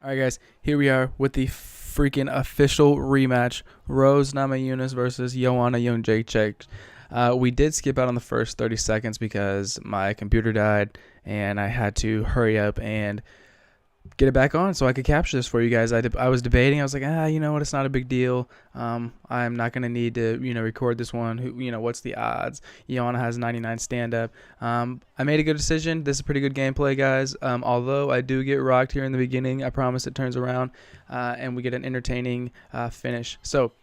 All right, guys, here we are with the freaking official rematch: Rose Namajunas versus Joanna Jędrzejczyk. We did skip out on the first 30 seconds because my computer died and I had to hurry up and get it back on so I could capture this for you guys. I was debating. I was like, you know what? It's not a big deal. I'm not gonna need to, record this one. What's the odds? Joanna has 99 stand up. I made a good decision. This is pretty good gameplay, guys. Although I do get rocked here in the beginning, I promise it turns around, and we get an entertaining finish. So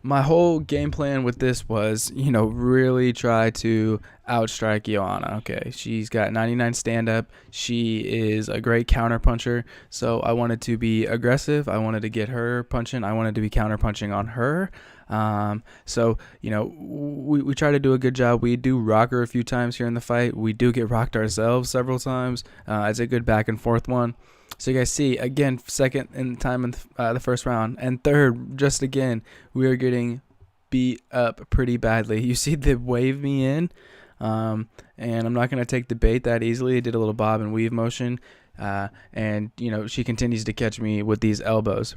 my whole game plan with this was, really try to outstrike Joanna. Okay, she's got 99 stand-up. She is a great counter puncher, so I wanted to be aggressive. I wanted to get her punching. I wanted to be counter punching on her. So, we try to do a good job. We do rock her a few times here in the fight. We do get rocked ourselves several times. It's a good back and forth one. So you guys see, again, second in time in the first round, and third, just again, we are getting beat up pretty badly. You see the wave me in, and I'm not going to take the bait that easily. I did a little bob and weave motion, and, she continues to catch me with these elbows.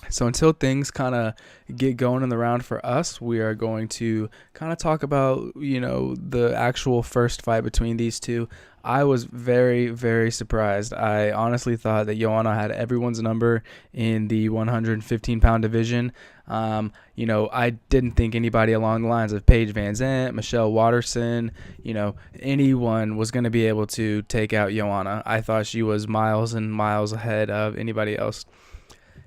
So until things kind of get going in the round for us, we are going to kind of talk about, the actual first fight between these two. I was very, very surprised. I honestly thought that Joanna had everyone's number in the 115-pound division. I didn't think anybody along the lines of Paige Van Zandt, Michelle Waterson, anyone was going to be able to take out Joanna. I thought she was miles and miles ahead of anybody else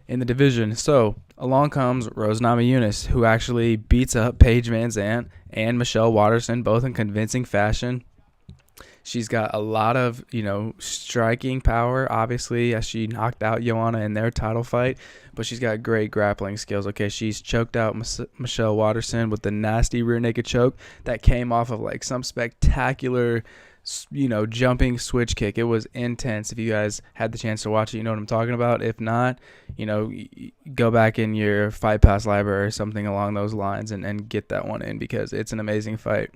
in the division. So along comes Rose Namajunas, who actually beats up Paige Van Zandt and Michelle Waterson, both in convincing fashion. She's got a lot of, striking power, obviously, as she knocked out Joanna in their title fight, but she's got great grappling skills. Okay, she's choked out Michelle Waterson with the nasty rear naked choke that came off of like some spectacular, jumping switch kick. It was intense. If you guys had the chance to watch it, you know what I'm talking about. If not, go back in your Fight Pass library or something along those lines and get that one in, because it's an amazing fight.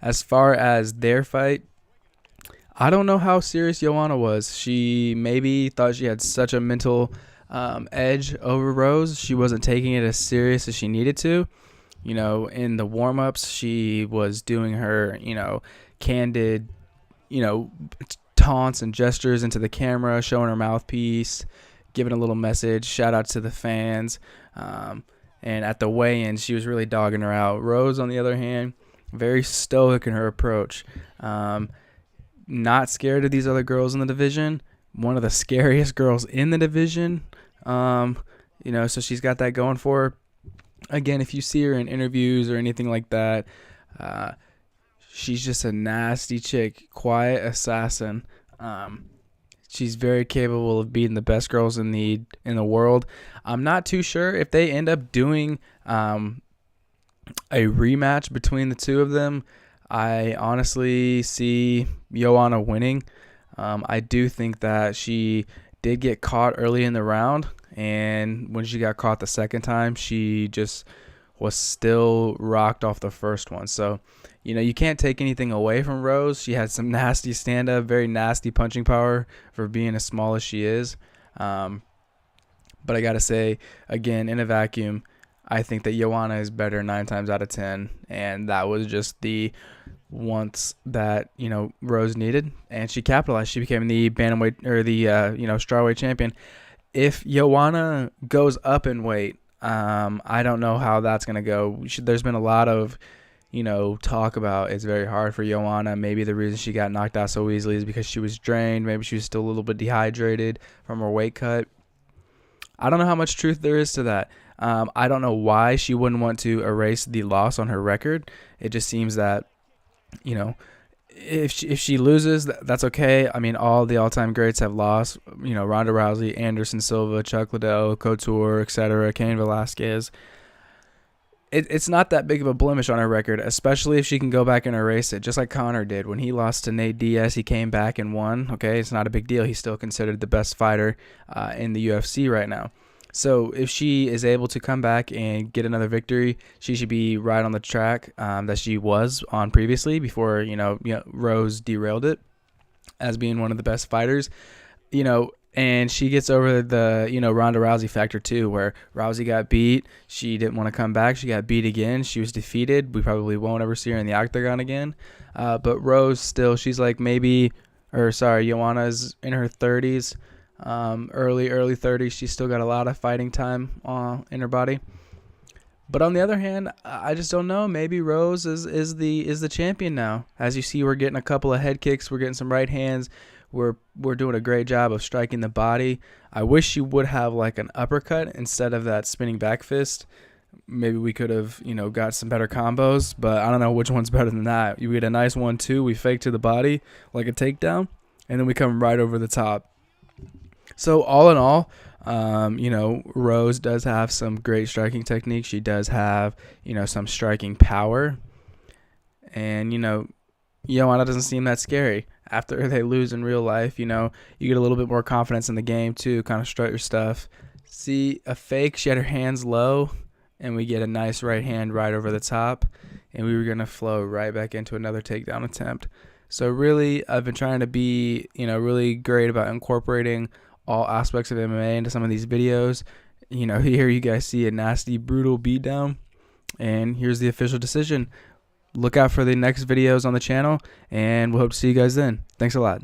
As far as their fight, I don't know how serious Joanna was. She maybe thought she had such a mental edge over Rose. She wasn't taking it as serious as she needed to. In the warm-ups, she was doing her, candid, taunts and gestures into the camera, showing her mouthpiece, giving a little message, shout out to the fans. And at the weigh-in, she was really dogging her out. Rose, on the other hand, very stoic in her approach. Not scared of these other girls in the division. One of the scariest girls in the division. So she's got that going for her. Again, if you see her in interviews or anything like that, she's just a nasty chick, quiet assassin. She's very capable of beating the best girls in the world. I'm not too sure if they end up doing a rematch between the two of them. I honestly see Joanna winning. I do think that she did get caught early in the round, and when she got caught the second time, she just was still rocked off the first one. So, you can't take anything away from Rose. She had some nasty stand-up, very nasty punching power for being as small as she is. But I got to say, again, in a vacuum, I think that Joanna is better 9 times out of 10, and that was just the once that, Rose needed, and she capitalized. She became the bantamweight, or the, strawweight champion. If Joanna goes up in weight, I don't know how that's going to go. There's been a lot of, talk about it's very hard for Joanna. Maybe the reason she got knocked out so easily is because she was drained. Maybe she was still a little bit dehydrated from her weight cut. I don't know how much truth there is to that. I don't know why she wouldn't want to erase the loss on her record. It just seems that, if she loses, that's okay. I mean, all the all-time greats have lost. Ronda Rousey, Anderson Silva, Chuck Liddell, Couture, etc., Cain Velasquez. It's not that big of a blemish on her record, especially if she can go back and erase it, just like Conor did. When he lost to Nate Diaz, he came back and won. Okay, it's not a big deal. He's still considered the best fighter in the UFC right now. So if she is able to come back and get another victory, she should be right on the track that she was on previously before, Rose derailed it as being one of the best fighters. And she gets over the, Ronda Rousey factor too, where Rousey got beat. She didn't want to come back. She got beat again. She was defeated. We probably won't ever see her in the octagon again. But Rose still, she's like Joanna's in her 30s, early 30s. She's still got a lot of fighting time in her body. But on the other hand, I just don't know. Maybe Rose is the champion now. As you see, we're getting a couple of head kicks. We're getting some right hands. We're doing a great job of striking the body. I wish she would have like an uppercut instead of that spinning back fist. Maybe we could have, got some better combos, but I don't know which one's better than that. You get a nice 1-2, we fake to the body like a takedown, and then we come right over the top. So all in all, Rose does have some great striking technique. She does have, some striking power. And, Joanna doesn't seem that scary. After they lose in real life, you get a little bit more confidence in the game too, kind of strut your stuff. See, a fake, she had her hands low, and we get a nice right hand right over the top, and we were going to flow right back into another takedown attempt. So really, I've been trying to be, really great about incorporating all aspects of MMA into some of these videos. Here you guys see a nasty, brutal beatdown, and here's the official decision. Look out for the next videos on the channel, and we'll hope to see you guys then. Thanks a lot.